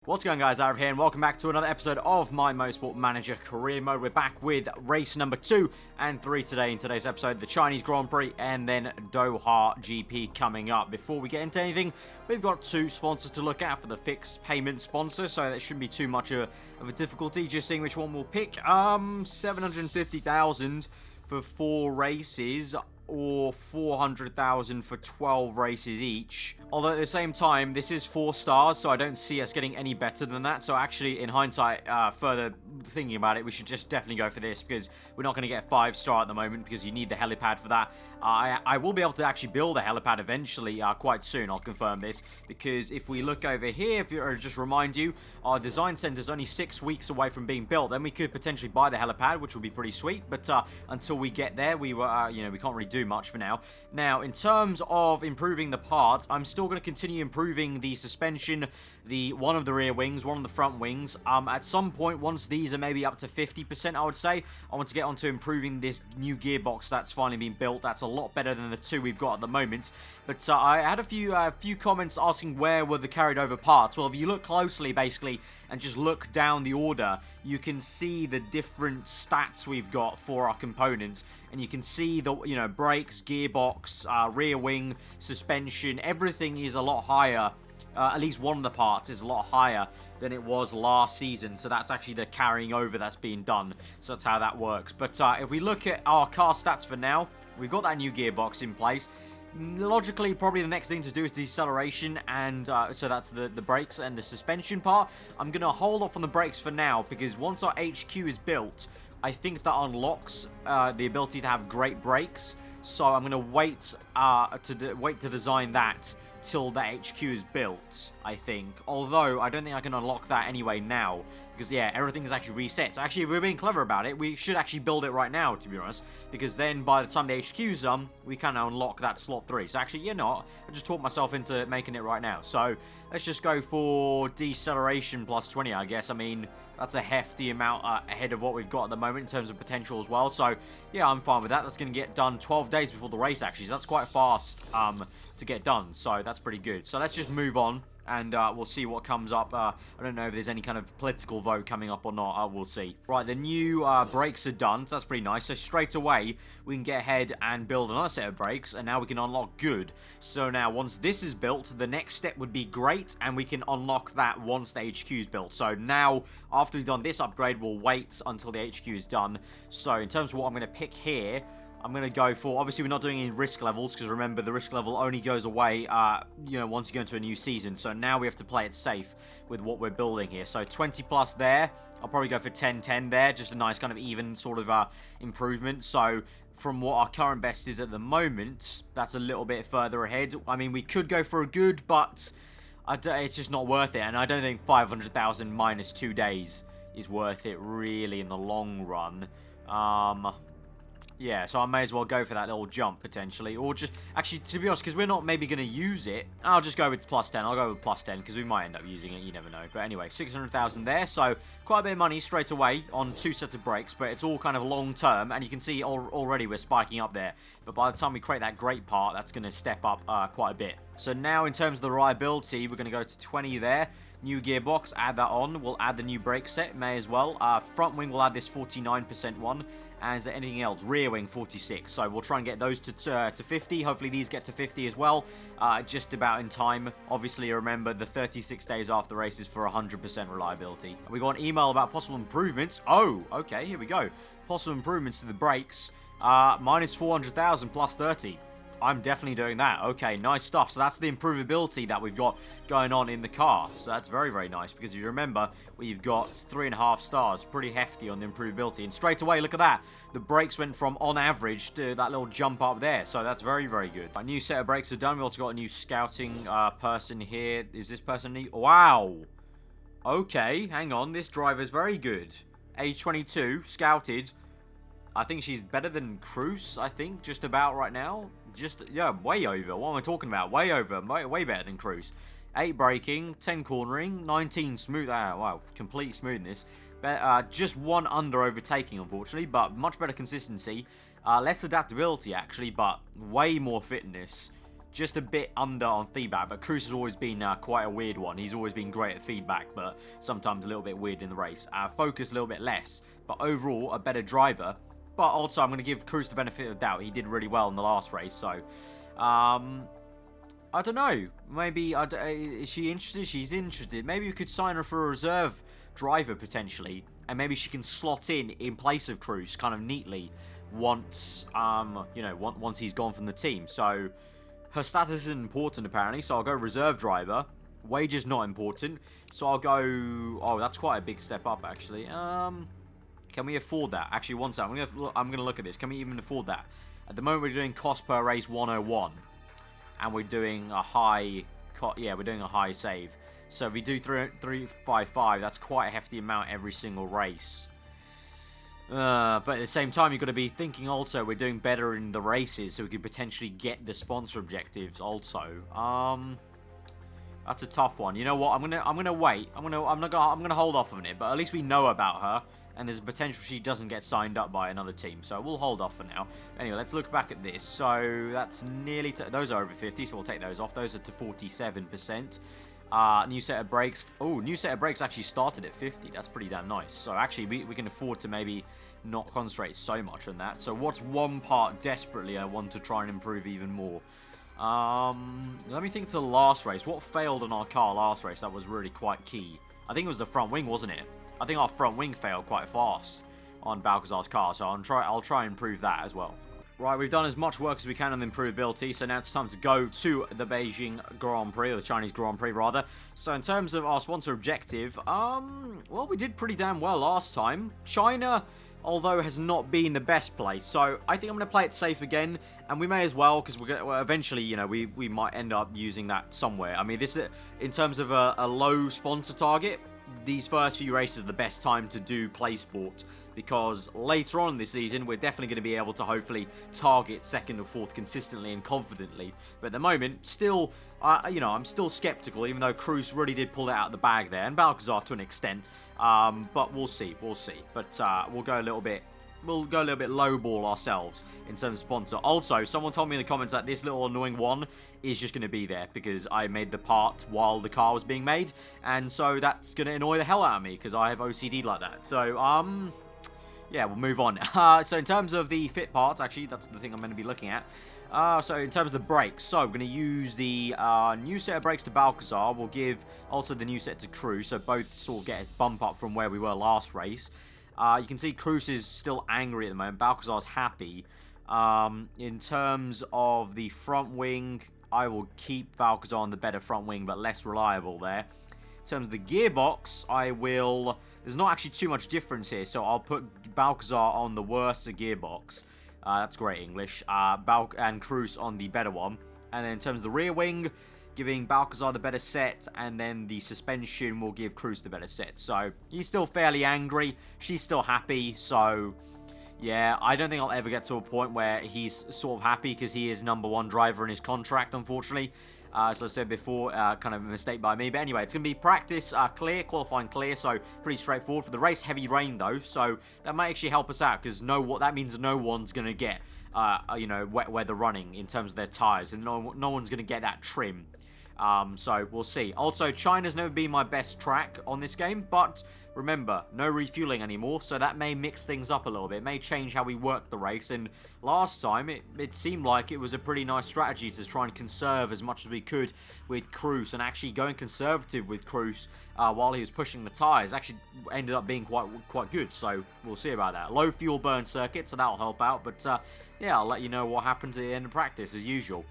What's going on, guys? Aarava here, and welcome back to another episode of my Motorsport Manager Career Mode. We're back with race number 2 and 3 today. In today's episode, the Chinese Grand Prix and then Doha GP coming up. Before we get into anything, we've got 2 sponsors to look at for the fixed payment sponsor, so that shouldn't be too much of a difficulty. Just seeing which one we'll pick. 750,000 for 4 races, or 400,000 for 12 races each. Although at the same time, this is 4 stars, so I don't see us getting any better than that. So actually, in hindsight, further thinking about it, we should just definitely go for this, because we're not going to get 5-star at the moment, because you need the helipad for that. I will be able to actually build a helipad eventually, quite soon. I'll confirm this, because if we look over here, just remind you, our design center is only 6 weeks away from being built. Then we could potentially buy the helipad, which would be pretty sweet. But until we get there, we were, we can't really do much for now. Now, in terms of improving the parts, I'm still going to continue improving the suspension, one of the rear wings, one of the front wings. At some point, once these are maybe up to 50%, I would say, I want to get onto improving this new gearbox that's finally been built. That's a lot better than the 2 we've got at the moment. But I had a few comments asking where were the carried over parts. Well, if you look closely, basically, and just look down the order, you can see the different stats we've got for our components. And you can see the, brakes, gearbox, rear wing, suspension, everything is a lot higher. At least one of the parts is a lot higher than it was last season. So that's actually the carrying over that's being done. So that's how that works. But if we look at our car stats for now, we've got that new gearbox in place. Logically, probably the next thing to do is deceleration, and so that's the brakes and the suspension part. I'm going to hold off on the brakes for now, because once our HQ is built, I think that unlocks the ability to have great brakes. So I'm going to wait to design that till the HQ is built, I think. Although, I don't think I can unlock that anyway now. Because, yeah, everything is actually reset. So, actually, if we're being clever about it, we should actually build it right now, to be honest. Because then, by the time the HQ's done, we can unlock that slot 3. So, actually, you know, I just talked myself into making it right now. So, let's just go for deceleration plus 20, I guess. I mean, that's a hefty amount ahead of what we've got at the moment in terms of potential as well. So, yeah, I'm fine with that. That's going to get done 12 days before the race, actually. So, that's quite fast to get done. So, that's pretty good. So, let's just move on. And we'll see what comes up. I don't know if there's any kind of political vote coming up or not. We'll see. Right, the new brakes are done, so that's pretty nice. So straight away, we can get ahead and build another set of brakes, and now we can unlock good. So now, once this is built, the next step would be great, and we can unlock that once the HQ is built. So now, after we've done this upgrade, we'll wait until the HQ is done. So in terms of what I'm going to pick here, I'm going to go for, obviously we're not doing any risk levels, because remember, the risk level only goes away, once you go into a new season. So now we have to play it safe with what we're building here. So 20 plus there. I'll probably go for 10-10 there. Just a nice kind of even sort of improvement. So from what our current best is at the moment, that's a little bit further ahead. I mean, we could go for a good, but it's just not worth it. And I don't think 500,000 minus 2 days is worth it really in the long run. Yeah, so I may as well go for that little jump, potentially. Or just, actually, to be honest, because we're not maybe going to use it, I'll just go with plus 10. I'll go with plus 10, because we might end up using it. You never know. But anyway, 600,000 there. So, quite a bit of money straight away on 2 sets of brakes. But it's all kind of long-term. And you can see already we're spiking up there. But by the time we create that great part, that's going to step up quite a bit. So now, in terms of the reliability, we're going to go to 20 there. New gearbox, add that on. We'll add the new brake set, may as well. Front wing, we'll add this 49% one. And is there anything else? Rear wing, 46. So we'll try and get those to 50. Hopefully these get to 50 as well. Just about in time. Obviously, remember, the 36 days after the race is for 100% reliability. We got an email about possible improvements. Oh, okay, here we go. Possible improvements to the brakes. Minus 400,000 plus 30. I'm definitely doing that. Okay, nice stuff. So that's the improvability that we've got going on in the car. So that's very, very nice, because if you remember, we've got 3.5 stars. Pretty hefty on the improvability. And straight away, look at that. The brakes went from on average to that little jump up there. So that's very, very good. A new set of brakes are done. We've also got a new scouting person here. Is this person new? Wow. Okay, hang on. This driver is very good. Age 22, scouted. I think she's better than Cruz, I think, just about right now. Just, yeah, way over. What am I talking about? Way over. Way better than Cruz. 8 braking, 10 cornering, 19 smooth. Wow, complete smoothness. But, just 1 under overtaking, unfortunately, but much better consistency. Less adaptability, actually, but way more fitness. just a bit under on feedback, but Cruz has always been quite a weird one. He's always been great at feedback, but sometimes a little bit weird in the race. Focus a little bit less, but overall a better driver. But also, I'm going to give Cruz the benefit of the doubt. He did really well in the last race, so I don't know. Maybe is she interested? She's interested. Maybe we could sign her for a reserve driver potentially, and maybe she can slot in place of Cruz kind of neatly once once he's gone from the team. So her status isn't important apparently, so I'll go reserve driver. Wage is not important, so I'll go. Oh, that's quite a big step up actually. Can we afford that? Actually, one second. I'm gonna look at this. Can we even afford that? At the moment, we're doing cost per race 101, and we're doing a high. Yeah, we're doing a high save. So if we do 355, that's quite a hefty amount every single race. But at the same time, you've got to be thinking also we're doing better in the races, so we could potentially get the sponsor objectives also. That's a tough one. You know what? I'm gonna wait. I'm gonna hold off on it. But at least we know about her, and there's a potential she doesn't get signed up by another team. So we'll hold off for now. Anyway, let's look back at this. So that's nearly those are over 50, so we'll take those off. Those are to 47%. New set of brakes. Oh, new set of brakes actually started at 50. That's pretty damn nice. So actually, we can afford to maybe not concentrate so much on that. So what's one part desperately I want to try and improve even more? Let me think to the last race. What failed on our car last race that was really quite key? I think it was the front wing, wasn't it? I think our front wing failed quite fast on Balcazar's car, so I'll try and improve that as well. Right, we've done as much work as we can on the improvability, so now it's time to go to the Beijing Grand Prix, or the Chinese Grand Prix, rather. So in terms of our sponsor objective, well, we did pretty damn well last time. China, although, has not been the best place, so I think I'm going to play it safe again, and we may as well, because eventually, you know, we might end up using that somewhere. I mean, this, in terms of a low sponsor target, these first few races are the best time to do play sport, because later on this season we're definitely going to be able to hopefully target second or fourth consistently and confidently. But at the moment, still, I'm still skeptical, even though Cruz really did pull it out of the bag there, and Balcazar to an extent. But we'll see. But we'll go a little bit lowball ourselves in terms of sponsor. Also, someone told me in the comments that this little annoying one is just going to be there because I made the part while the car was being made, and so that's going to annoy the hell out of me because I have OCD like that. So, yeah, we'll move on. So in terms of the fit parts, actually, that's the thing I'm going to be looking at. So in terms of the brakes, so we're going to use the new set of brakes to Balcazar. We'll give also the new set to Cruz, so both sort of get a bump up from where we were last race. You can see Cruz is still angry at the moment. Balcazar's happy. In terms of the front wing, I will keep Balcazar on the better front wing, but less reliable there. In terms of the gearbox, there's not actually too much difference here, so I'll put Balcazar on the worse gearbox. That's great English. And Cruz on the better one. And then in terms of the rear wing, giving Balcazar the better set, and then the suspension will give Cruz the better set. So he's still fairly angry. She's still happy. So yeah, I don't think I'll ever get to a point where he's sort of happy because he is #1 driver in his contract, unfortunately. As I said before, kind of a mistake by me. But anyway, it's going to be practice clear, qualifying clear, so pretty straightforward. For the race, heavy rain though, so that might actually help us out because that means no one's going to get wet weather running in terms of their tyres, and no one's going to get that trim. So we'll see. Also, China's never been my best track on this game, but remember, no refueling anymore, so that may mix things up a little bit. It may change how we work the race, and last time it seemed like it was a pretty nice strategy to try and conserve as much as we could with Cruz, and actually going conservative with Cruz while he was pushing the tyres actually ended up being quite good, so we'll see about that. Low fuel burn circuit, so that'll help out, but yeah, I'll let you know what happens at the end of practice as usual.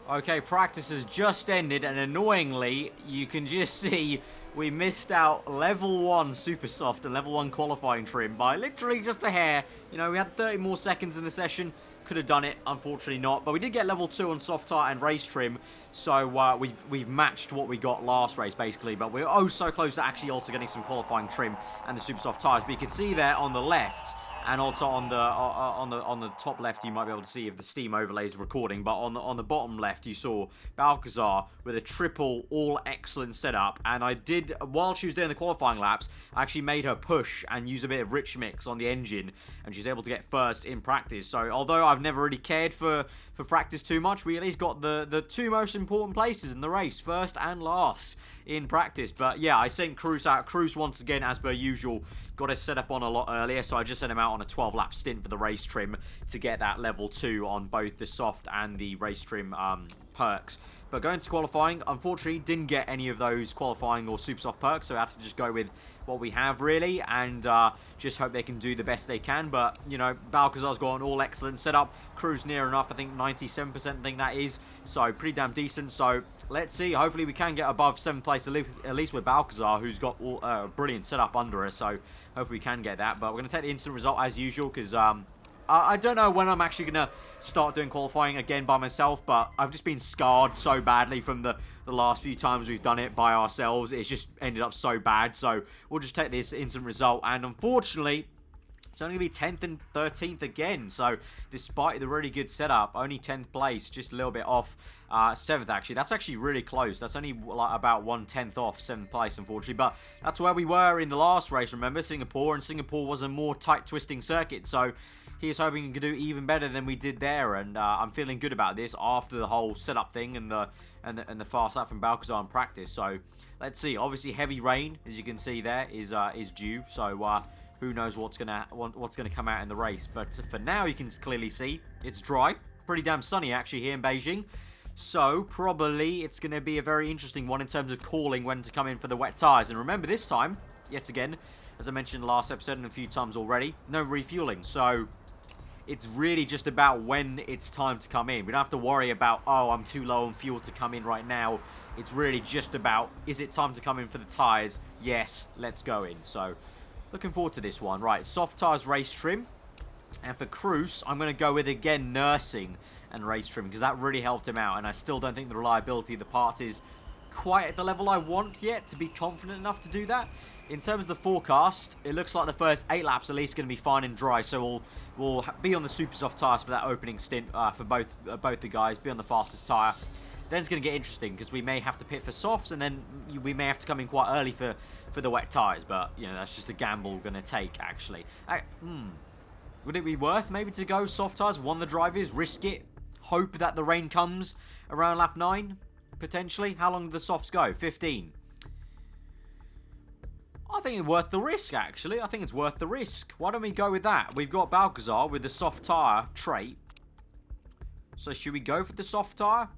Okay, practice has just ended, and annoyingly, you can just see we missed out level 1 super soft and level 1 qualifying trim by literally just a hair. You know, we had 30 more seconds in the session, could have done it, unfortunately not, but we did get level 2 on soft tire and race trim, so we've matched what we got last race basically, but we're oh so close to actually also getting some qualifying trim and the super soft tires. But you can see there on the left, And also on the top left, you might be able to see if the Steam overlay is recording. But on the bottom left, you saw Balcazar with a triple all excellent setup. And I did, while she was doing the qualifying laps, I actually made her push and use a bit of rich mix on the engine, and she's able to get first in practice. So although I've never really cared for practice too much, we at least got the two most important places in the race, first and last in practice. But yeah, I sent Cruz out. Cruz once again, as per usual, got his setup on a lot earlier, so I just sent him out on a 12-lap stint for the race trim to get that level 2 on both the soft and the race trim perks. But going to qualifying, unfortunately, didn't get any of those qualifying or super soft perks, so I have to just go with what we have, really, and just hope they can do the best they can. But, you know, Balcazar's got an all excellent setup. Cruz near enough, I think 97% I think that is, so pretty damn decent. So let's see, hopefully we can get above 7th place, at least with Balcazar, who's got a brilliant setup under us, so hopefully we can get that. But we're going to take the instant result as usual, because I don't know when I'm actually going to start doing qualifying again by myself, but I've just been scarred so badly from the last few times we've done it by ourselves. It's just ended up so bad, so we'll just take this instant result. And unfortunately, it's only going to be 10th and 13th again, so despite the really good setup, only 10th place, just a little bit off 7th, actually. That's actually really close. That's only like about 1/10 off 7th place, unfortunately, but that's where we were in the last race, remember, Singapore, and Singapore was a more tight twisting circuit, so he's hoping he can do even better than we did there, and I'm feeling good about this after the whole setup thing and the fast lap from Balcazar in practice. So let's see. Obviously, heavy rain, as you can see there, is due. So who knows what's gonna come out in the race? But for now, you can clearly see it's dry, pretty damn sunny actually here in Beijing. So probably it's going to be a very interesting one in terms of calling when to come in for the wet tyres. And remember, this time, yet again, as I mentioned last episode and a few times already, no refueling. So it's really just about when it's time to come in. We don't have to worry about, oh, I'm too low on fuel to come in right now. It's really just about, is it time to come in for the tyres? Yes, let's go in. So looking forward to this one. Right, soft tyres race trim. And for Cruz, I'm going to go with, again, nursing and race trim, because that really helped him out. And I still don't think the reliability of the parts is quite at the level I want yet to be confident enough to do that. In terms of the forecast, it looks like the first 8 laps at least going to be fine and dry, so we'll be on the super soft tyres for that opening stint for both the guys, be on the fastest tyre. Then it's going to get interesting, because we may have to pit for softs, and then we may have to come in quite early for the wet tyres, but, you know, that's just a gamble we're going to take, actually. Would it be worth maybe to go soft tyres, one the drive is, risk it, hope that the rain comes around lap 9? Potentially. How long do the softs go? 15. I think it's worth the risk, actually. I think it's worth the risk. Why don't we go with that? We've got Balcazar with the soft tyre trait. So should we go for the soft tyre?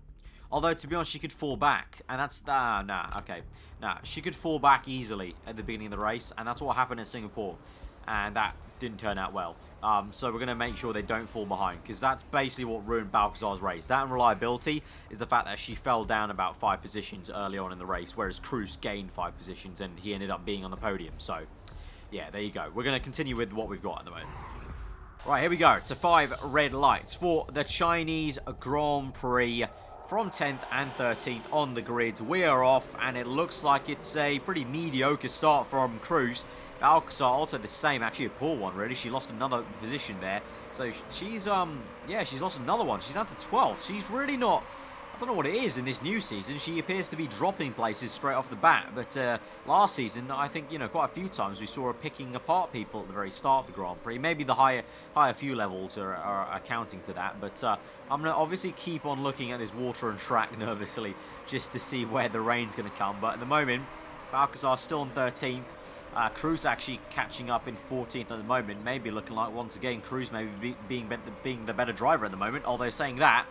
Although, to be honest, she could fall back. And that's... okay. She could fall back easily at the beginning of the race. And that's what happened in Singapore. And that didn't turn out well. So we're going to make sure they don't fall behind, because that's basically what ruined Balcazar's race. That and reliability is the fact that she fell down about 5 positions early on in the race, whereas Cruz gained 5 positions and he ended up being on the podium. So, yeah, there you go. We're going to continue with what we've got at the moment. Right, here we go. To 5 red lights for the Chinese Grand Prix from 10th and 13th on the grid. We are off, and it looks like it's a pretty mediocre start from Cruz. Balcazar also the same, actually a poor one really. She lost another position there. So she's she's lost another one. She's down to 12th. She's really not, I don't know what it is in this new season. She appears to be dropping places straight off the bat. But last season, I think, you know, quite a few times we saw her picking apart people at the very start of the Grand Prix. Maybe the higher fuel levels are accounting to that. But I'm going to obviously keep on looking at this water and track nervously just to see where the rain's going to come. But at the moment, Balcazar's still on 13th. Cruz actually catching up in 14th at the moment. Maybe looking like, once again, Cruz maybe being the better driver at the moment. Although saying that,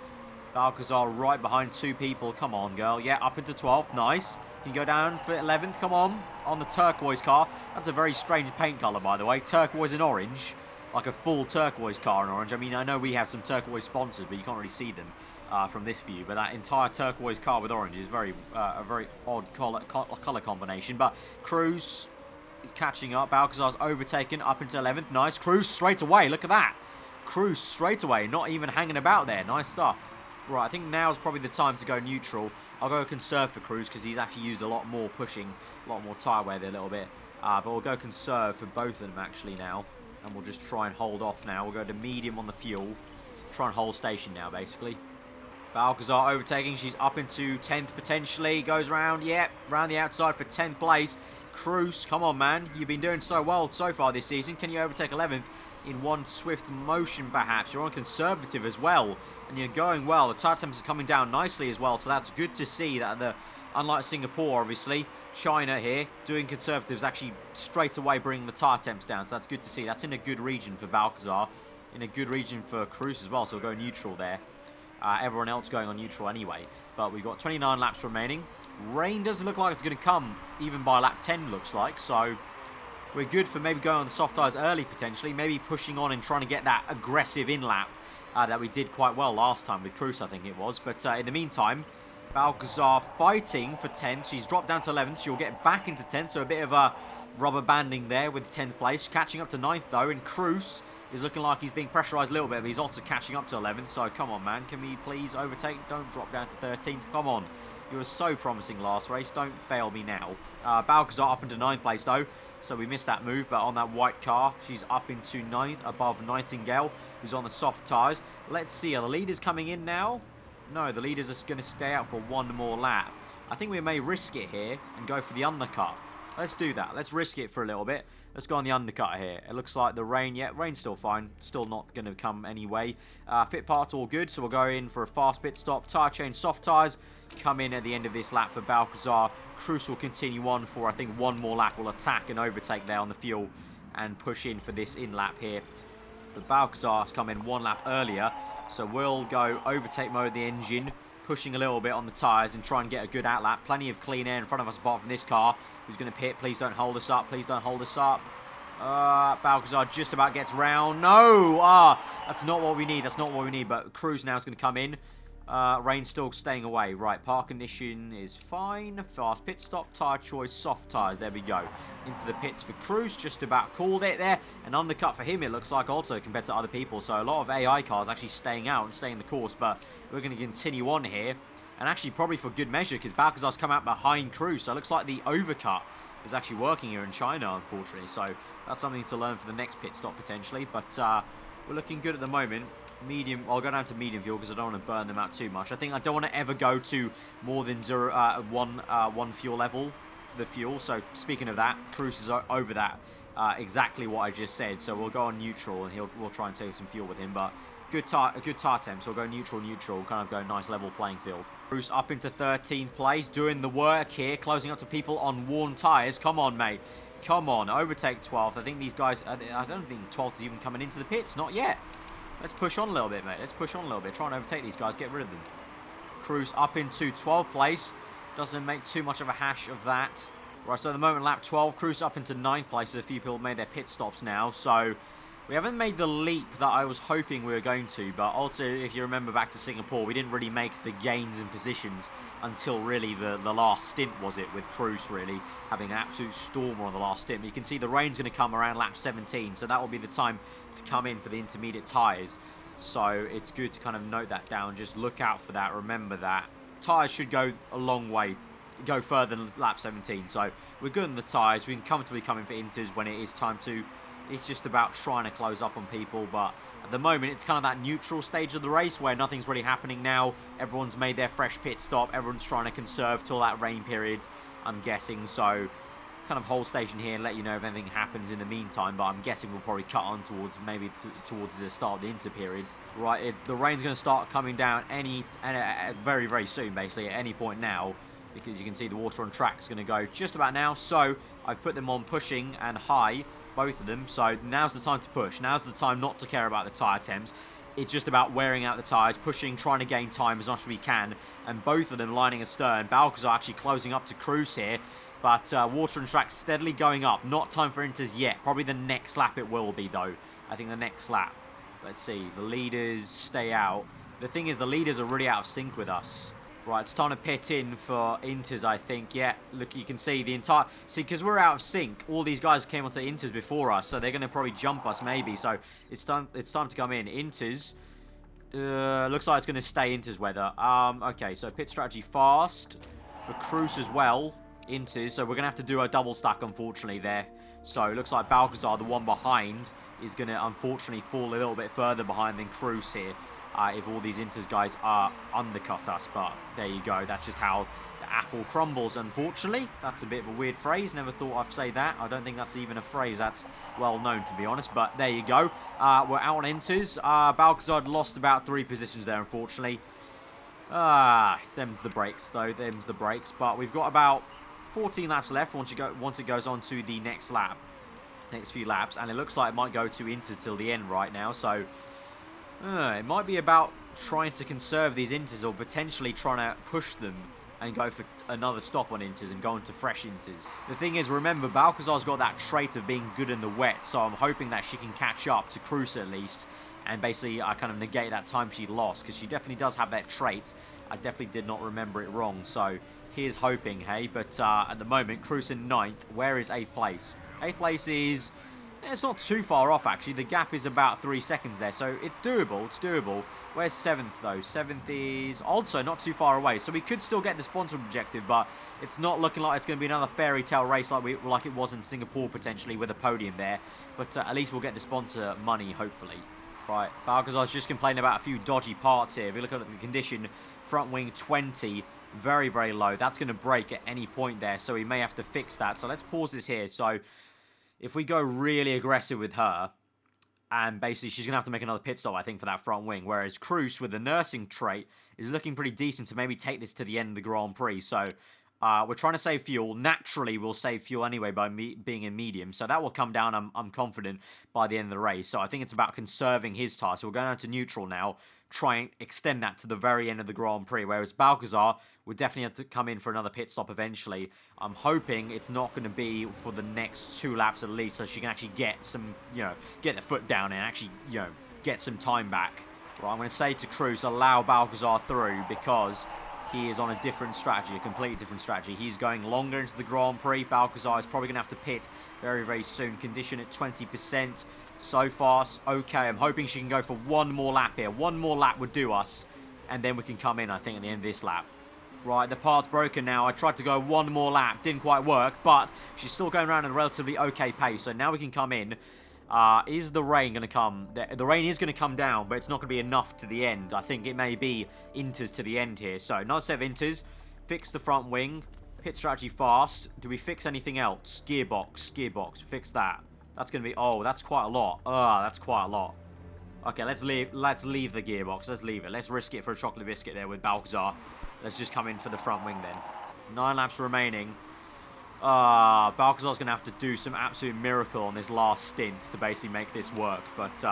Balcazar right behind 2 people. Come on, girl. Yeah, up into 12th. Nice. Can you go down for 11th? Come on the turquoise car. That's a very strange paint colour, by the way. Turquoise and orange. Like a full turquoise car in orange. I mean, I know we have some turquoise sponsors, but you can't really see them from this view. But that entire turquoise car with orange is a very odd colour combination. But Cruz is catching up. Balcazar's overtaken up into 11th. Nice. Cruz straight away. Look at that. Cruz straight away. Not even hanging about there. Nice stuff. Right, I think now's probably the time to go neutral. I'll go conserve for Cruz because he's actually used a lot more pushing, a lot more tyre wear there a little bit. But we'll go conserve for both of them actually now. And we'll just try and hold off now. We'll go to medium on the fuel. Try and hold station now, basically. Balcazar overtaking. She's up into 10th potentially. Goes around, yep, round the outside for 10th place. Cruz, come on, man. You've been doing so well so far this season. Can you overtake 11th in one swift motion, perhaps? You're on conservative as well, and you're going well. The tire temps are coming down nicely as well, so that's good to see that unlike Singapore, obviously, China here, doing conservatives, actually straight away bringing the tire temps down, so that's good to see. That's in a good region for Balcazar, in a good region for Cruz as well, so we'll go neutral there. Everyone else going on neutral anyway. But we've got 29 laps remaining. Rain doesn't look like it's going to come even by lap 10, looks like. So we're good for maybe going on the soft tyres early, potentially. Maybe pushing on and trying to get that aggressive in-lap that we did quite well last time with Cruz, I think it was. But in the meantime, Balcazar fighting for 10th. She's dropped down to 11th. She'll get back into 10th. So a bit of a rubber banding there with 10th place. Catching up to 9th, though. And Cruz is looking like he's being pressurised a little bit, but he's also catching up to 11th. So come on, man. Can we please overtake? Don't drop down to 13th. Come on. You were so promising last race. Don't fail me now. Balcazar up into 9th place, though. So we missed that move, but on that white car, she's up into 9th above Nightingale, who's on the soft tyres. Let's see. Are the leaders coming in now? No, the leaders are going to stay out for one more lap. I think we may risk it here and go for the undercut. Let's do that. Let's risk it for a little bit. Let's go on the undercut here. It looks like the rain, yeah, rain's still fine. Still not going to come anyway. Fit parts all good, so we'll go in for a fast pit stop. Tyre change, soft tyres. Come in at the end of this lap for Balcazar. Cruz will continue on for, I think, one more lap. We'll attack and overtake there on the fuel and push in for this in-lap here. But Balcazar has come in one lap earlier, so we'll go overtake mode of the engine, pushing a little bit on the tyres and try and get a good outlap. Plenty of clean air in front of us apart from this car, who's going to pit. Please don't hold us up. Please don't hold us up. Balcazar just about gets round. No! That's not what we need. That's not what we need. But Cruz now is going to come in. Rain's still staying away. Right, park condition is fine. Fast pit stop, tyre choice, soft tyres. There we go. Into the pits for Cruz. Just about called it there. An undercut for him, it looks like, also compared to other people. So a lot of AI cars actually staying out and staying the course. But we're going to continue on here. And actually probably for good measure, because Balcazar's come out behind Cruz. So it looks like the overcut is actually working here in China, unfortunately. So that's something to learn for the next pit stop, potentially. But we're looking good at the moment. Medium, I'll go down to medium fuel because I don't want to burn them out too much. I think I don't want to ever go to more than one fuel level for the fuel. So speaking of that, Cruz is over that, exactly what I just said. So we'll go on neutral and we'll try and save some fuel with him. But good tire temp, so we'll go neutral, kind of go nice level playing field. Cruz up into 13th place, doing the work here, closing up to people on worn tyres. Come on, mate. Come on, overtake 12th. I think these guys, I don't think 12th is even coming into the pits. Not yet. Let's push on a little bit, mate. Let's push on a little bit. Try and overtake these guys. Get rid of them. Cruz up into 12th place. Doesn't make too much of a hash of that. Right, so at the moment, lap 12. Cruz up into 9th place. A few people made their pit stops now. So we haven't made the leap that I was hoping we were going to. But also, if you remember back to Singapore, we didn't really make the gains in positions until really the last stint, was it, with Cruz really having an absolute stormer on the last stint. But you can see the rain's going to come around lap 17. So that will be the time to come in for the intermediate tyres. So it's good to kind of note that down. Just look out for that. Remember that. Tyres should go a long way. Go further than lap 17. So we're good on the tyres. We can comfortably come in for inters when it is time to. It's just about trying to close up on people, but at the moment it's kind of that neutral stage of the race where nothing's really happening now. Everyone's made their fresh pit stop. Everyone's trying to conserve till that rain period, I'm guessing. So kind of hold station here and let you know if anything happens in the meantime, but I'm guessing we'll probably cut on towards maybe towards the start of the inter period. Right, the rain's going to start coming down very, very soon, basically, at any point now, because you can see the water on track is going to go just about now. So I've put them on pushing and high, both of them. So now's the time to push. Now's the time not to care about the tyre temps. It's just about wearing out the tyres, pushing, trying to gain time as much as we can, and both of them lining astern. Balcazar actually closing up to Cruz here, but water and track steadily going up. Not time for inters yet. Probably the next lap it will be, though. I think the next lap. Let's see. The leaders stay out. The thing is, the leaders are really out of sync with us. Right, it's time to pit in for inters, I think. Yeah, look, you can see the entire... See, because we're out of sync, all these guys came onto inters before us, so they're going to probably jump us, maybe. So it's time to come in. Inters. Looks like it's going to stay inters weather. Okay, so pit strategy fast for Cruz as well. Inters. So we're going to have to do a double stack, unfortunately, there. So it looks like Balcazar, the one behind, is going to unfortunately fall a little bit further behind than Cruz here. If all these Inters guys are undercut us. But there you go. That's just how the apple crumbles, unfortunately. That's a bit of a weird phrase. Never thought I'd say that. I don't think that's even a phrase that's well known, to be honest. But there you go. We're out on Inters. Balcazar lost about 3 positions there, unfortunately. Them's the brakes, though. Them's the brakes. But we've got about 14 laps left once it goes on to the next lap. Next few laps. And it looks like it might go to Inters till the end right now. So it might be about trying to conserve these Inters or potentially trying to push them and go for another stop on Inters and go into fresh Inters. The thing is, remember, Balcazar's got that trait of being good in the wet, so I'm hoping that she can catch up to Cruz at least and basically kind of negate that time she lost, because she definitely does have that trait. I definitely did not remember it wrong, so here's hoping, hey? But at the moment, Cruz in 9th. Where is 8th place? 8th place is... It's not too far off, actually. The gap is about 3 seconds there, so it's doable. It's doable. Where's 7th, though? 7th is also not too far away, so we could still get the sponsor objective, but it's not looking like it's going to be another fairy tale race like it was in Singapore, potentially, with a podium there. But at least we'll get the sponsor money, hopefully. Right, Balcazar's just complaining about a few dodgy parts here. If you look at the condition, front wing 20, very, very low. That's going to break at any point there, so we may have to fix that. So let's pause this here. So if we go really aggressive with her, and basically she's going to have to make another pit stop, I think, for that front wing. Whereas Cruz, with the nursing trait, is looking pretty decent to maybe take this to the end of the Grand Prix. So we're trying to save fuel. Naturally, we'll save fuel anyway by being in medium. So that will come down, I'm confident, by the end of the race. So I think it's about conserving his tyre. So we're going down to neutral now. Try and extend that to the very end of the Grand Prix. Whereas Balcazar would definitely have to come in for another pit stop eventually. I'm hoping it's not going to be for the next 2 laps at least, so she can actually get some, get the foot down and actually, get some time back. Right, I'm going to say to Cruz, allow Balcazar through, because he is on a different strategy, a completely different strategy. He's going longer into the Grand Prix. Balcazar is probably going to have to pit very, very soon. Condition at 20%. So far, okay. I'm hoping she can go for one more lap here. One more lap would do us, and then we can come in, I think, at the end of this lap. Right, the part's broken now. I tried to go one more lap. Didn't quite work, but she's still going around at a relatively okay pace. So now we can come in. Is the rain going to come? The rain is going to come down, but it's not going to be enough to the end. I think it may be Inters to the end here. So, another set of Inters. Fix the front wing. Pit strategy fast. Do we fix anything else? Gearbox. Fix that. That's going to be... Oh, that's quite a lot. That's quite a lot. Okay, let's leave the gearbox. Let's leave it. Let's risk it for a chocolate biscuit there with Balcazar. Let's just come in for the front wing then. 9 laps remaining. Balcazar's going to have to do some absolute miracle on this last stint to basically make this work. But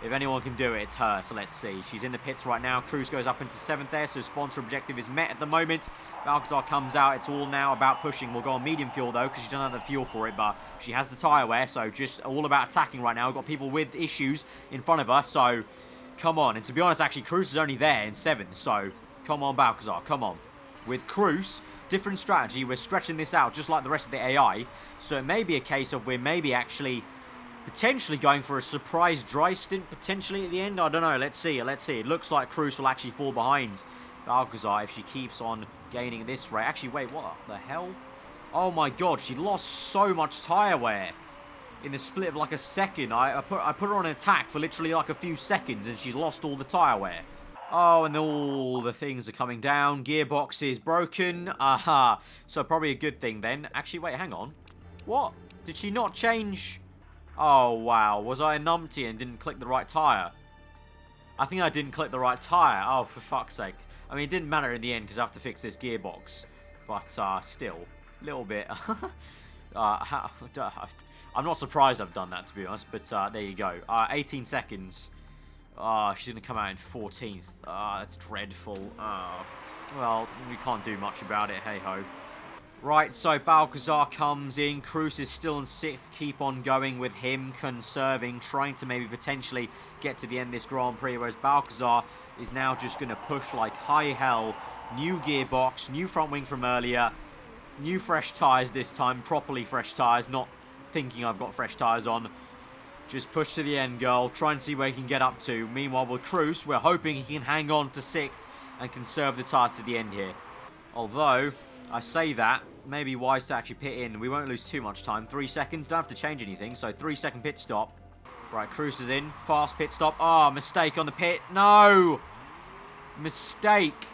if anyone can do it, it's her. So let's see. She's in the pits right now. Cruz goes up into 7th there, so sponsor objective is met at the moment. Balcazar comes out. It's all now about pushing. We'll go on medium fuel, though, because she doesn't have the fuel for it. But she has the tyre wear, so just all about attacking right now. We've got people with issues in front of us, so come on. And to be honest, actually, Cruz is only there in 7th, so come on, Balcazar. Come on. With Cruz, different strategy. We're stretching this out just like the rest of the AI. So it may be a case of we're maybe actually potentially going for a surprise dry stint potentially at the end. I don't know. Let's see. Let's see. It looks like Cruz will actually fall behind Balcazar if she keeps on gaining at this rate. Actually, wait. What the hell? Oh my god. She lost so much tyre wear in the split of like a second. I put her on an attack for literally like a few seconds and she's lost all the tyre wear. Oh, and all the things are coming down. Gearbox is broken. Aha. So probably a good thing then. Actually, wait, hang on. What? Did she not change? Oh, wow. Was I a numpty and didn't click the right tyre? I think I didn't click the right tyre. Oh, for fuck's sake. I mean, it didn't matter in the end because I have to fix this gearbox. But still, a little bit. I'm not surprised I've done that, to be honest. But there you go. 18 seconds. She's going to come out in 14th. That's dreadful. Well, we can't do much about it. Hey-ho. Right, so Balcazar comes in. Cruz is still in 6th. Keep on going with him, conserving, trying to maybe potentially get to the end of this Grand Prix, whereas Balcazar is now just going to push like high hell. New gearbox, new front wing from earlier, new fresh tyres this time, properly fresh tyres, not thinking I've got fresh tyres on. Just push to the end, girl. Try and see where he can get up to. Meanwhile, with Cruz, we're hoping he can hang on to 6th and conserve the tyres to the end here. Although, I say that, maybe wise to actually pit in. We won't lose too much time. 3 seconds. Don't have to change anything. So 3-second pit stop. Right, Cruz is in. Fast pit stop. Oh, mistake on the pit. No! Mistake.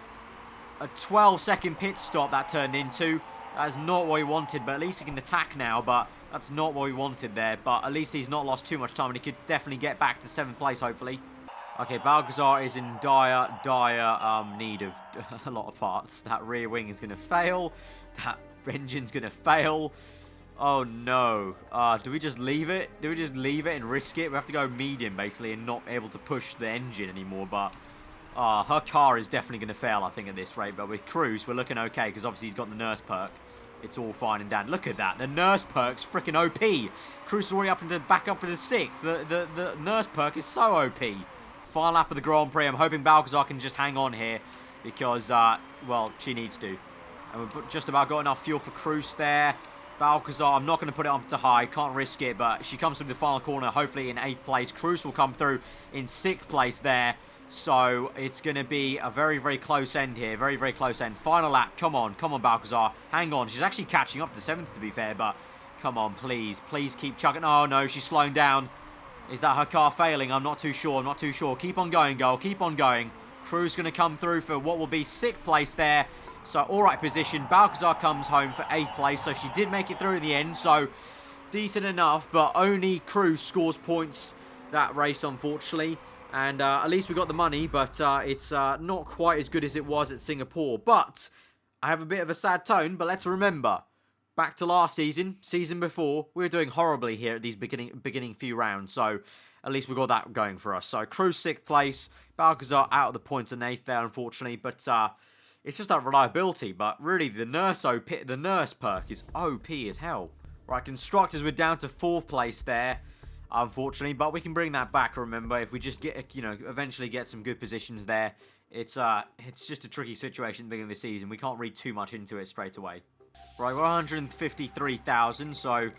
A 12-second pit stop that turned into. That is not what we wanted, but at least he can attack now. But that's not what we wanted there. But at least he's not lost too much time, and he could definitely get back to 7th place, hopefully. Okay, Balcazar is in dire need of a lot of parts. That rear wing is going to fail. That engine's going to fail. Oh, no. Do we just leave it? Do we just leave it and risk it? We have to go medium, basically, and not able to push the engine anymore. But her car is definitely going to fail, I think, at this rate. But with Cruz, we're looking okay, because obviously he's got the nurse perk. It's all fine and dandy. Look at that. The nurse perk's freaking OP. Cruz is already back up into 6th. The nurse perk is so OP. Final lap of the Grand Prix. I'm hoping Balcazar can just hang on here because, well, she needs to. And we've just about got enough fuel for Cruz there. Balcazar, I'm not going to put it up to high. Can't risk it, but she comes through the final corner, hopefully in 8th place. Cruz will come through in 6th place there. So it's going to be a very, very close end here. Very, very close end. Final lap. Come on, Balcazar. Hang on. She's actually catching up to 7th, to be fair, but come on, please. Please keep chugging. Oh, no, she's slowing down. Is that her car failing? I'm not too sure. I'm not too sure. Keep on going, girl. Keep on going. Cruz going to come through for what will be 6th place there. So, all right position. Balcazar comes home for 8th place. So, she did make it through in the end. So, decent enough. But only Cruz scores points that race, unfortunately. And at least we got the money. But it's not quite as good as it was at Singapore. But I have a bit of a sad tone. But let's remember, back to last season before, we were doing horribly here at these beginning few rounds. So, at least we got that going for us. So, Cruz 6th place. Balcazar out of the points in 8th there, unfortunately. But it's just that reliability. But really, the nurse perk is OP as hell. Right, Constructors, we're down to 4th place there, unfortunately. But we can bring that back, remember. If we just get, eventually get some good positions there. It's just a tricky situation at the beginning of the season. We can't read too much into it straight away. Right, we're 153,000, so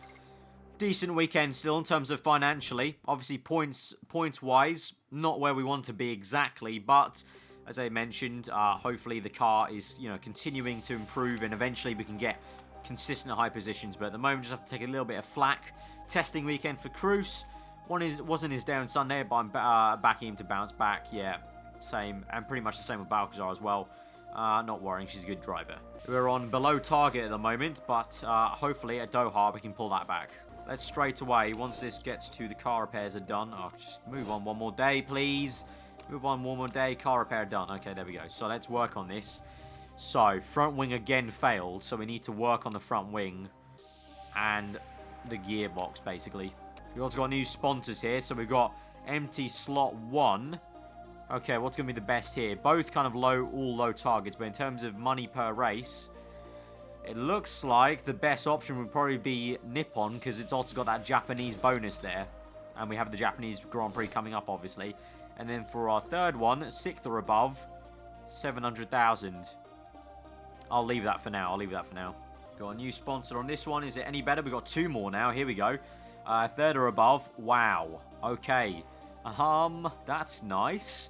decent weekend still in terms of financially. Obviously, points-wise, not where we want to be exactly, but as I mentioned, hopefully the car is, continuing to improve, and eventually we can get consistent high positions. But at the moment, we just have to take a little bit of flack. Testing weekend for Cruz. Wasn't his day on Sunday, but I'm backing him to bounce back. Yeah, same, and pretty much the same with Balcazar as well. Not worrying, she's a good driver. We're on below target at the moment, but hopefully at Doha we can pull that back. Let's straight away, once this gets to the car repairs are done. Oh, just move on one more day, please. Move on one more day, car repair done. Okay, there we go. So let's work on this. So, front wing again failed, so we need to work on the front wing and the gearbox, basically. We've also got new sponsors here, so we've got empty slot 1. Okay, what's going to be the best here? Both kind of all low targets, but in terms of money per race, it looks like the best option would probably be Nippon, because it's also got that Japanese bonus there. And we have the Japanese Grand Prix coming up, obviously. And then for our third one, 6th or above, 700,000. I'll leave that for now. Got a new sponsor on this one. Is it any better? We've got 2 more now. Here we go. 3rd or above. Wow. Okay. That's nice.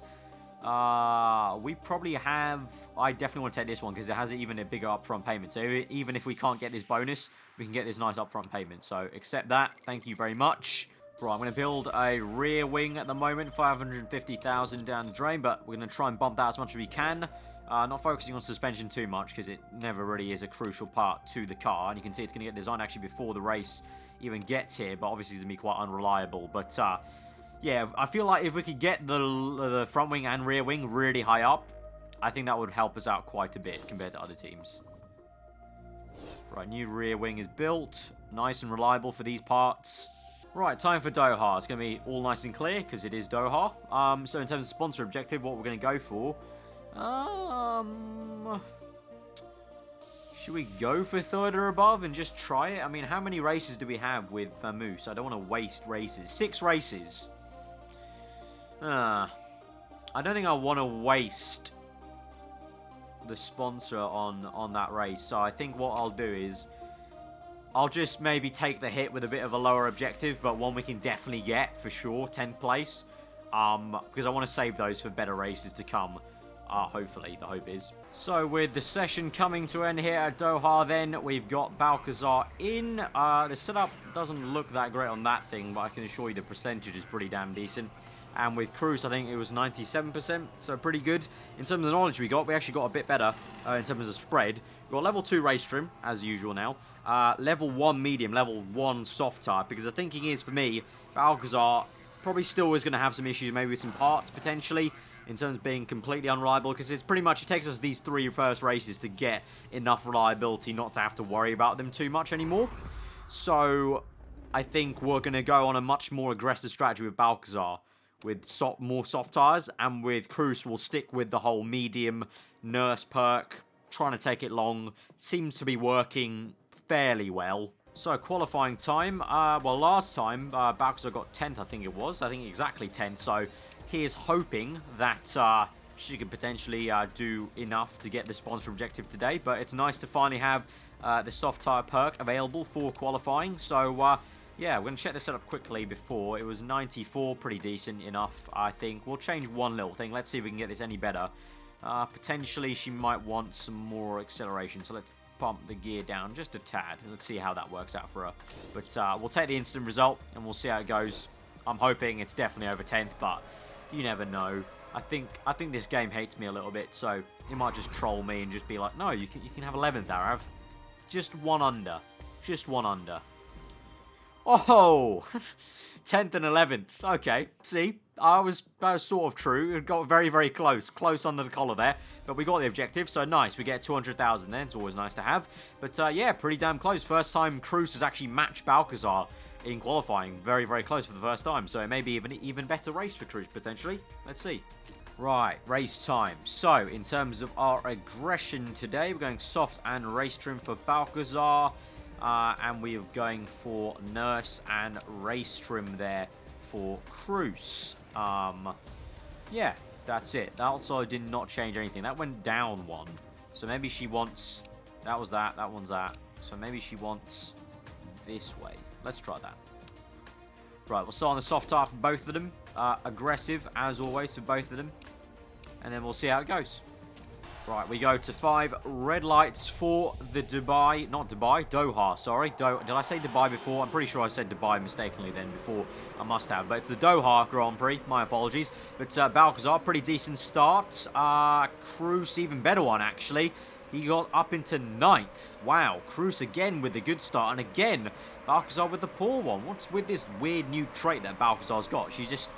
We probably have... I definitely want to take this one because it has even a bigger upfront payment. So even if we can't get this bonus, we can get this nice upfront payment. So accept that. Thank you very much. Right, I'm going to build a rear wing at the moment. 550,000 down the drain, but we're going to try and bump that as much as we can. Not focusing on suspension too much because it never really is a crucial part to the car. And you can see it's going to get designed actually before the race even gets here. But obviously it's going to be quite unreliable. But yeah, I feel like if we could get the front wing and rear wing really high up, I think that would help us out quite a bit compared to other teams. Right, new rear wing is built. Nice and reliable for these parts. Right, time for Doha. It's going to be all nice and clear because it is Doha. So in terms of sponsor objective, what we're going to go for... should we go for 3rd or above and just try it? I mean, how many races do we have with Moose? I don't want to waste races. 6 races. I don't think I want to waste the sponsor on that race. So I think what I'll do is I'll just maybe take the hit with a bit of a lower objective, but one we can definitely get for sure, 10th place. Because I want to save those for better races to come. Hopefully, the hope is. So with the session coming to end here at Doha then, we've got Balcazar in. The setup doesn't look that great on that thing, but I can assure you the percentage is pretty damn decent. And with Cruz, I think it was 97%, so pretty good. In terms of the knowledge we actually got a bit better in terms of spread. We've got level 2 race trim, as usual now. Level 1 medium, level 1 soft type, because the thinking is, for me, Balcazar probably still is going to have some issues, maybe with some parts, potentially, in terms of being completely unreliable, because it's pretty much, it takes us these 3 first races to get enough reliability not to have to worry about them too much anymore. So, I think we're going to go on a much more aggressive strategy with Balcazar, with more soft tyres, and with Cruz we'll stick with the whole medium nurse perk, trying to take it long. Seems to be working fairly well. So, qualifying time, well, last time, Balcazar got 10th, I think it was. I think exactly 10th, so he is hoping that she could potentially do enough to get the sponsor objective today, but it's nice to finally have the soft tyre perk available for qualifying. So, yeah, we're going to check this setup quickly before. It was 94, pretty decent enough, I think. We'll change one little thing. Let's see if we can get this any better. Potentially, she might want some more acceleration, so let's bump the gear down just a tad. Let's see how that works out for her. But we'll take the instant result, and we'll see how it goes. I'm hoping it's definitely over 10th, but you never know. I think this game hates me a little bit, so it might just troll me and just be like, no, you can have 11th, Arav. Just one under. Just one under. Oh! 10th and 11th. Okay, see? That was sort of true. It got very, very close. Close under the collar there. But we got the objective, so nice. We get 200,000 there. It's always nice to have. But yeah, pretty damn close. First time Cruz has actually matched Balcazar in qualifying. Very, very close for the first time. So it may be an even better race for Cruz, potentially. Let's see. Right, race time. So, in terms of our aggression today, we're going soft and race trim for Balcazar. And we are going for nurse and race trim there for Cruz. Yeah, that's it. That also did not change anything. That went down one. So maybe she wants... That was that. That one's that. So maybe she wants this way. Let's try that. Right, we'll start on the soft tire for both of them. Aggressive, as always, for both of them. And then we'll see how it goes. Right, we go to 5 red lights for the Doha, sorry. Did I say Dubai before? I'm pretty sure I said Dubai mistakenly then before. I must have. But it's the Doha Grand Prix. My apologies. But Balcazar, pretty decent start. Cruz, even better one, actually. He got up into 9th. Wow, Cruz again with the good start. And again, Balcazar with the poor one. What's with this weird new trait that Balcazar's got? She's just...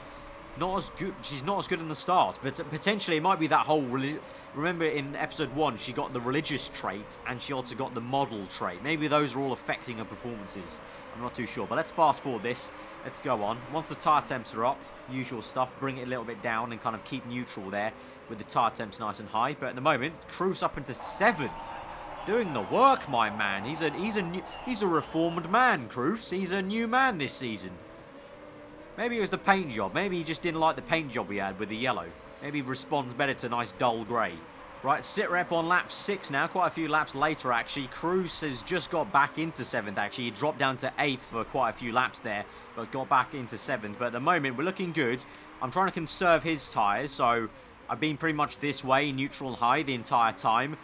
not as good. She's not as good in the start, but potentially it might be that whole... Remember in episode 1, she got the religious trait, and she also got the model trait. Maybe those are all affecting her performances. I'm not too sure, but let's fast forward this. Let's go on. Once the tyre temps are up, usual stuff, bring it a little bit down and kind of keep neutral there with the tyre temps nice and high. But at the moment, Cruz up into 7th. Doing the work, my man. He's a reformed man, Cruz. He's a new man this season. Maybe it was the paint job. Maybe he just didn't like the paint job we had with the yellow. Maybe he responds better to nice dull grey. Right, sit rep on lap 6 now. Quite a few laps later, actually. Cruz has just got back into 7th, actually. He dropped down to 8th for quite a few laps there, but got back into 7th. But at the moment, we're looking good. I'm trying to conserve his tyres, so I've been pretty much this way, neutral and high, the entire time.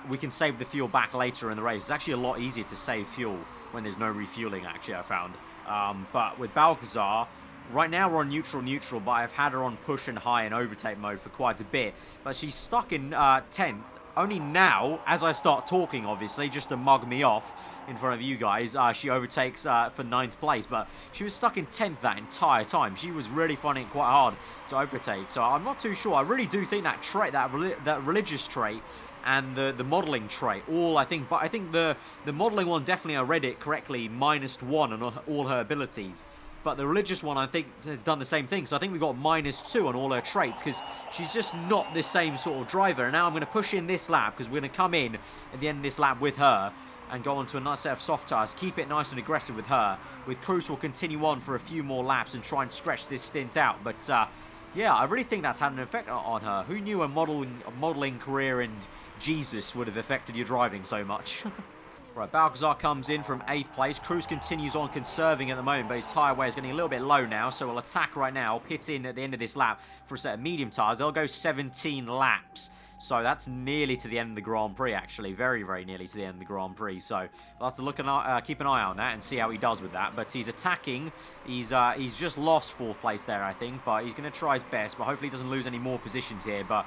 We can save the fuel back later in the race. It's actually a lot easier to save fuel when there's no refueling, actually, I found. But with Balcazar... right now we're on neutral, but I've had her on push and high and overtake mode for quite a bit. But she's stuck in 10th. Only now, as I start talking, obviously, just to mug me off in front of you guys, she overtakes for 9th place. But she was stuck in 10th that entire time. She was really finding it quite hard to overtake. So I'm not too sure. I really do think that trait, that religious trait, and the modelling trait, I think the modelling one, definitely I read it correctly, -1 on all her abilities. But the religious one, I think, has done the same thing. So I think we've got -2 on all her traits, because she's just not the same sort of driver. And now I'm going to push in this lap, because we're going to come in at the end of this lap with her and go on to a nice set of soft tyres. Keep it nice and aggressive with her. With Cruz, we'll continue on for a few more laps and try and stretch this stint out. But yeah, I really think that's had an effect on her. Who knew a modelling career in Jesus would have affected your driving so much? Right, Balcazar comes in from 8th place. Cruz continues on conserving at the moment, but his tyre wear is getting a little bit low now, so we'll attack right now, pit in at the end of this lap for a set of medium tyres. They'll go 17 laps. So that's nearly to the end of the Grand Prix, actually. Very, very nearly to the end of the Grand Prix. So we'll have to look and keep an eye on that and see how he does with that. But he's attacking. He's just lost 4th place there, I think. But he's going to try his best. But hopefully he doesn't lose any more positions here. But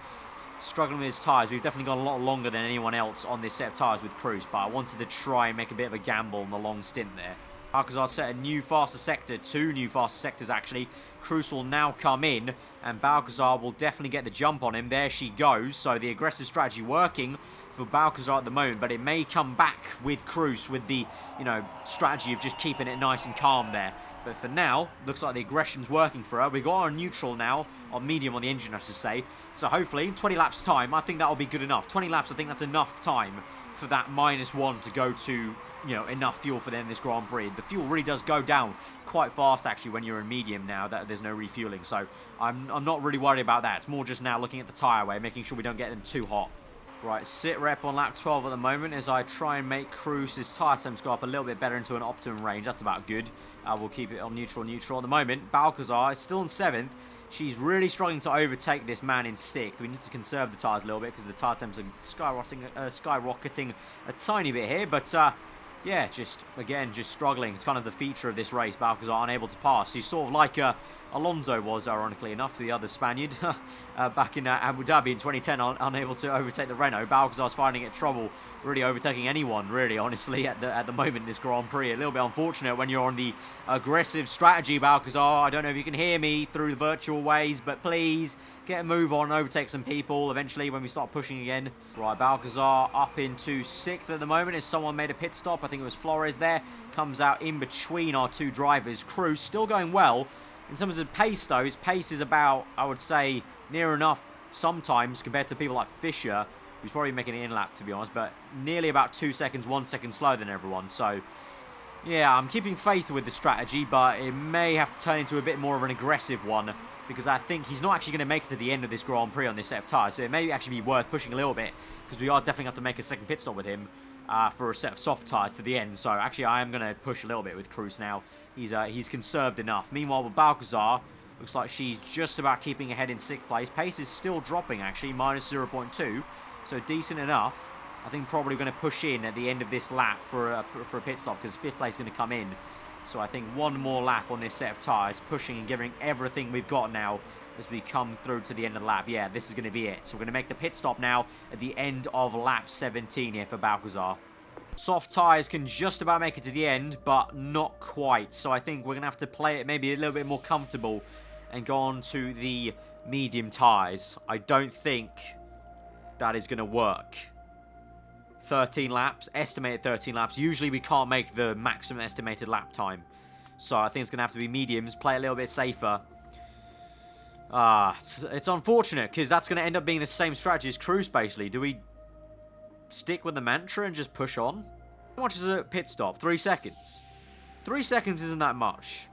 struggling with his tyres. We've definitely gone a lot longer than anyone else on this set of tyres with Cruz. But I wanted to try and make a bit of a gamble on the long stint there. Balcazar set a new faster sector, 2 new faster sectors actually. Cruz will now come in, and Balcazar will definitely get the jump on him. There she goes. So the aggressive strategy working for Balcazar at the moment, but it may come back with Cruz with the, strategy of just keeping it nice and calm there. But for now, looks like the aggression's working for her. We've got her on neutral now, on medium on the engine, I should say. So hopefully, 20 laps time, I think that'll be good enough. 20 laps, I think that's enough time for that -1 to go to, enough fuel for them this Grand Prix. The fuel really does go down quite fast, actually, when you're in medium now, that there's no refueling. So I'm not really worried about that. It's more just now looking at the tyre weigh, making sure we don't get them too hot. Right, sit rep on lap 12 at the moment as I try and make Cruz's tyre temps go up a little bit better into an optimum range. That's about good. We'll keep it on neutral. At the moment, Balcazar is still in 7th. She's really struggling to overtake this man in 6th. We need to conserve the tyres a little bit because the tyre temps are skyrocketing a tiny bit here. But yeah, just struggling. It's kind of the feature of this race. Balcazar unable to pass. She's sort of like Alonso was, ironically enough, the other Spaniard back in Abu Dhabi in 2010, unable to overtake the Renault. Balcazar's finding it trouble really overtaking anyone, really, honestly, at the moment in this Grand Prix. A little bit unfortunate when you're on the aggressive strategy, Balcazar. I don't know if you can hear me through the virtual ways, but please get a move on, overtake some people eventually when we start pushing again. Right, Balcazar up into 6th at the moment as someone made a pit stop. I think it was Flores there. Comes out in between our 2 drivers. Cruz still going well. In terms of pace, though, his pace is about, I would say, near enough sometimes compared to people like Fisher, who's probably making an in-lap, to be honest, but nearly about 2 seconds, 1 second slower than everyone. So, yeah, I'm keeping faith with the strategy, but it may have to turn into a bit more of an aggressive one, because I think he's not actually going to make it to the end of this Grand Prix on this set of tyres, so it may actually be worth pushing a little bit, because we are definitely going to have to make a second pit stop with him for a set of soft tyres to the end. So, actually, I am going to push a little bit with Cruz now. He's conserved enough. Meanwhile, with Balcazar, looks like she's just about keeping ahead in 6th place. Pace is still dropping, actually, minus 0.2. So decent enough. I think probably going to push in at the end of this lap for a pit stop because 5th place is going to come in. So I think one more lap on this set of tyres, pushing and giving everything we've got now as we come through to the end of the lap. Yeah, this is going to be it. So we're going to make the pit stop now at the end of lap 17 here for Balcazar. Soft tyres can just about make it to the end, but not quite. So I think we're going to have to play it maybe a little bit more comfortable and go on to the medium tyres. I don't think that is going to work. 13 laps, estimated 13 laps. Usually we can't make the maximum estimated lap time. So I think it's going to have to be mediums, play a little bit safer. It's unfortunate because that's going to end up being the same strategy as Cruz, basically. Do we stick with the mantra and just push on? How much is a pit stop? 3 seconds. 3 seconds isn't that much.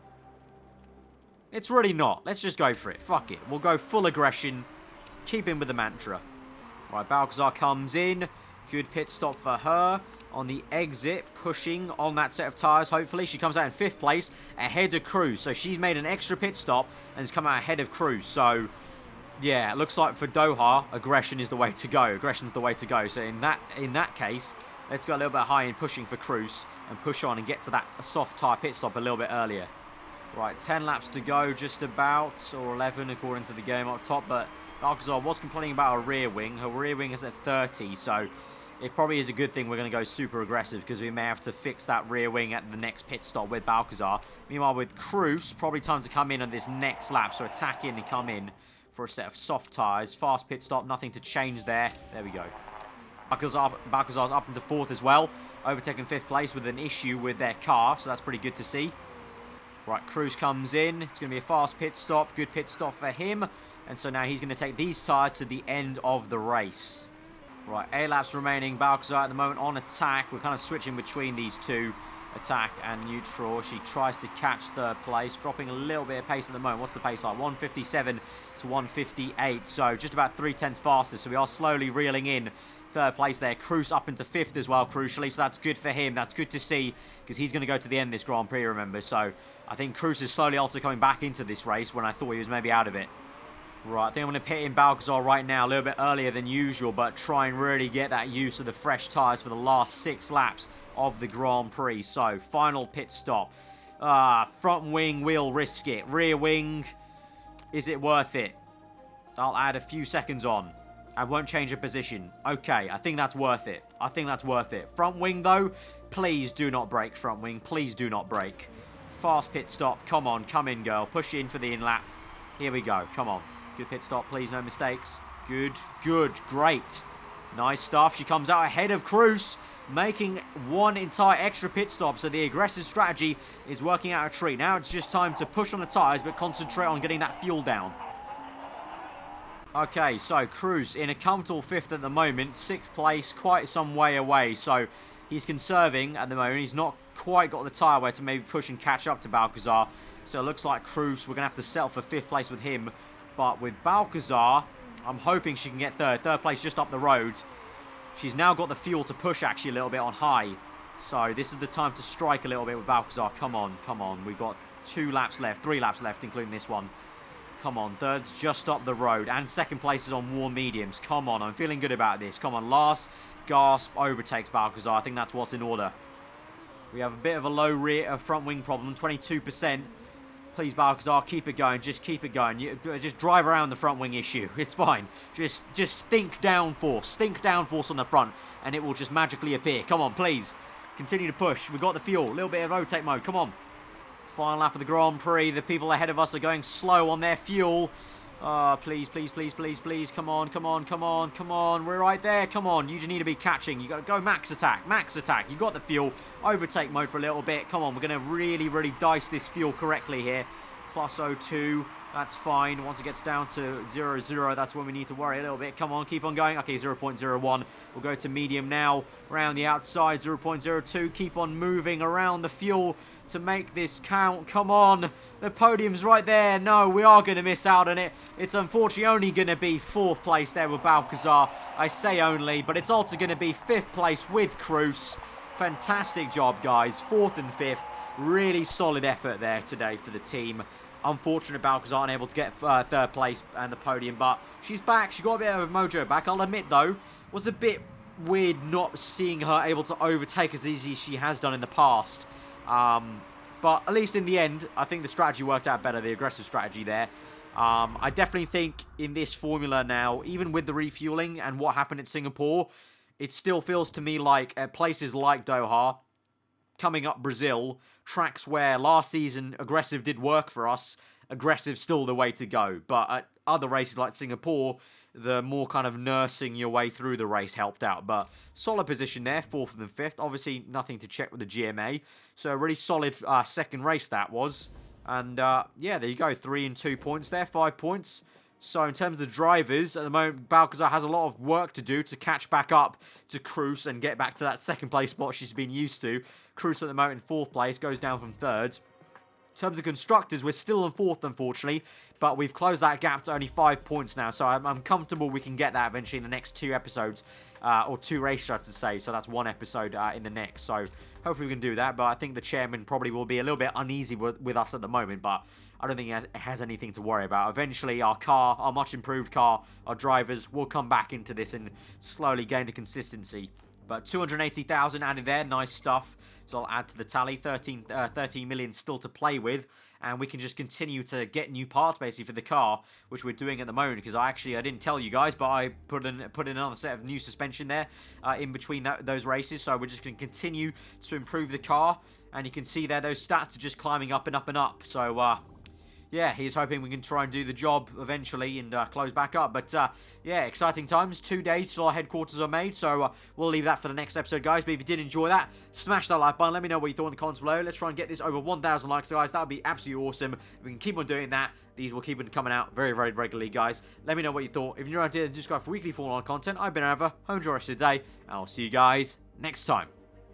It's really not. Let's just go for it. Fuck it. We'll go full aggression. Keep in with the mantra. Right, Balcazar comes in. Good pit stop for her. On the exit, pushing on that set of tyres, hopefully. She comes out in 5th place, ahead of Cruz. So she's made an extra pit stop and has come out ahead of Cruz. So, yeah, it looks like for Doha, aggression is the way to go. Aggression is the way to go. So in that case, let's go a little bit high in pushing for Cruz and push on and get to that soft tyre pit stop a little bit earlier. Right, 10 laps to go just about, or 11 according to the game up top. But Balcazar was complaining about her rear wing. Her rear wing is at 30, so it probably is a good thing we're going to go super aggressive because we may have to fix that rear wing at the next pit stop with Balcazar. Meanwhile, with Cruz, probably time to come in on this next lap. So attack in and come in for a set of soft tyres. Fast pit stop, nothing to change there. There we go. Balcazar's up into 4th as well. Overtaking 5th place with an issue with their car, so that's pretty good to see. Right, Cruz comes in. It's going to be a fast pit stop. Good pit stop for him. And so now he's going to take these tyres to the end of the race. Right, 8 laps remaining. Balcazar at the moment on attack. We're kind of switching between these two, attack and neutral. She tries to catch 3rd place, dropping a little bit of pace at the moment. What's the pace like? 157 to 158, so just about 0.3 faster. So we are slowly reeling in 3rd place there. Cruz up into 5th as well, crucially, so that's good for him. That's good to see because he's going to go to the end of this Grand Prix, remember. So I think Cruz is slowly also coming back into this race when I thought he was maybe out of it. Right, I think I'm going to pit in Balcazar right now, a little bit earlier than usual, but try and really get that use of the fresh tyres for the last 6 laps of the Grand Prix. So, final pit stop. Front wing, we'll risk it. Rear wing, is it worth it? I'll add a few seconds on. I won't change a position. Okay, I think that's worth it. I think that's worth it. Front wing, though, please do not break, front wing. Please do not break. Fast pit stop. Come on, come in, girl. Push in for the in-lap. Here we go. Come on. Good pit stop, please, no mistakes. Good, good, great. Nice stuff. She comes out ahead of Cruz, making one entire extra pit stop. So the aggressive strategy is working out a treat. Now it's just time to push on the tyres, but concentrate on getting that fuel down. Okay, so Cruz in a comfortable 5th at the moment. 6th place, quite some way away. So he's conserving at the moment. He's not quite got the tyre wear to maybe push and catch up to Balcazar. So it looks like Cruz, we're going to have to settle for 5th place with him. But with Balcazar, I'm hoping she can get third. Third place just up the road. She's now got the fuel to push actually a little bit on high. So this is the time to strike a little bit with Balcazar. Come on, come on. We've got 2 laps left, 3 laps left, including this one. Come on, third's just up the road. And 2nd place is on warm mediums. Come on, I'm feeling good about this. Come on, last gasp overtakes Balcazar. I think that's what's in order. We have a bit of a low rear front wing problem, 22%. Please, Balcazar, keep it going. Just keep it going. Just drive around the front wing issue. It's fine. Just think downforce. Think downforce on the front, and it will just magically appear. Come on, please. Continue to push. We've got the fuel. A little bit of overtake mode. Come on. Final lap of the Grand Prix. The people ahead of us are going slow on their fuel. Please, please, please, please, please. Come on, come on, come on, come on. We're right there. Come on. You just need to be catching. You got to go max attack. Max attack. You got the fuel. Overtake mode for a little bit. Come on. We're going to really, really dice this fuel correctly here. Plus 02. That's fine. Once it gets down to 0.0, that's when we need to worry a little bit. Come on, keep on going. Okay, 0.01. We'll go to medium now. Around the outside, 0.02. Keep on moving around the fuel to make this count. Come on. The podium's right there. No, we are going to miss out on it. It's unfortunately only going to be 4th place there with Balcazar. I say only, but it's also going to be 5th place with Cruz. Fantastic job, guys. 4th and 5th. Really solid effort there today for the team. Unfortunate Balcazar unable to get 3rd place and the podium, but she's back. She got a bit of mojo back. I'll admit, though, was a bit weird not seeing her able to overtake as easy as she has done in the past. But at least in the end, I think the strategy worked out better, the aggressive strategy there. I definitely think in this formula now, even with the refueling and what happened at Singapore, it still feels to me like at places like Doha, coming up Brazil, tracks where last season aggressive did work for us, aggressive still the way to go. But at other races like Singapore, the more kind of nursing your way through the race helped out. But solid position there, 4th and 5th. Obviously nothing to check with the GMA. So a really solid 2nd race that was. And yeah, there you go, 3 and 2 points there, 5 points. So in terms of the drivers, at the moment, Balcazar has a lot of work to do to catch back up to Cruz and get back to that 2nd place spot she's been used to. Cruz at the moment in 4th place, goes down from 3rd. In terms of constructors, we're still in 4th, unfortunately, but we've closed that gap to only 5 points now, so I'm comfortable we can get that eventually in the next 2 episodes, or 2 race starts to say, so that's 1 episode in the next, so hopefully we can do that, but I think the chairman probably will be a little bit uneasy with us at the moment, but I don't think he has anything to worry about. Eventually, our car, our much improved car, our drivers will come back into this and slowly gain the consistency. But 280,000 added there, nice stuff. So I'll add to the tally, 13 million still to play with, and we can just continue to get new parts basically for the car, which we're doing at the moment. Because I didn't tell you guys, but I put in another set of new suspension there in between those races. So we're just going to continue to improve the car, and you can see there those stats are just climbing up and up and up. So yeah, he's hoping we can try and do the job eventually and close back up. But, yeah, exciting times. 2 days till our headquarters are made. So, we'll leave that for the next episode, guys. But if you did enjoy that, smash that like button. Let me know what you thought in the comments below. Let's try and get this over 1,000 likes, guys. That would be absolutely awesome. If we can keep on doing that, these will keep on coming out very, very regularly, guys. Let me know what you thought. If you're new around here, subscribe for weekly Formula 1 content. I've been aarava. Hope you enjoy the rest of the day. And I'll see you guys next time.